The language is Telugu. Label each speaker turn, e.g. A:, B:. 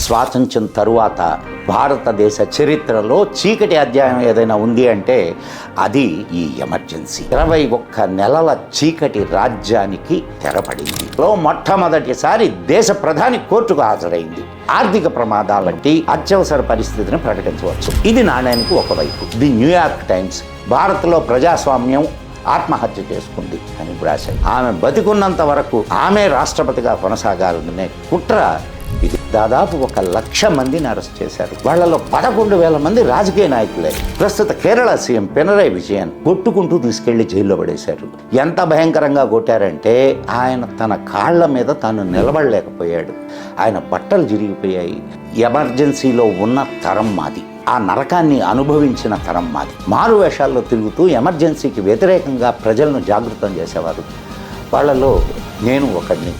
A: స్వాతంత్ర్యం తరువాత భారతదేశ చరిత్రలో చీకటి అధ్యాయం ఏదైనా ఉంది అంటే అది ఈ ఎమర్జెన్సీ. 21 నెలల చీకటి రాజ్యానికి తెరపడింది. మొట్టమొదటిసారి దేశ ప్రధాని కోర్టుకు హాజరైంది. ఆర్థిక ప్రమాదాలంటి అత్యవసర పరిస్థితిని ప్రకటించవచ్చు. ఇది నాణ్యానికి ఒకవైపు. ది న్యూయార్క్ టైమ్స్ భారత్లో ప్రజాస్వామ్యం ఆత్మహత్య చేసుకుంది అని రాశాయి. ఆమె బతికున్నంత వరకు ఆమె రాష్ట్రపతిగా కొనసాగాలనే కుట్ర ఇది. దాదాపు 1,00,000 మందిని అరెస్ట్ చేశారు. వాళ్లలో 11,000 మంది రాజకీయ నాయకులే. ప్రస్తుత కేరళ సీఎం పినరయ్ విజయన్ కొట్టుకుంటూ తీసుకెళ్లి జైల్లో పడేశారు. ఎంత భయంకరంగా కొట్టారంటే ఆయన తన కాళ్ల మీద తాను నిలబడలేకపోయాడు. ఆయన బట్టలు చిరిగిపోయాయి. ఎమర్జెన్సీలో ఉన్న తరం మాది. ఆ నరకాన్ని అనుభవించిన తరం మాది. మారు వేషాల్లో తిరుగుతూ ఎమర్జెన్సీకి వ్యతిరేకంగా ప్రజలను జాగృతం చేసేవారు. వాళ్ళలో నేను ఒకడిని.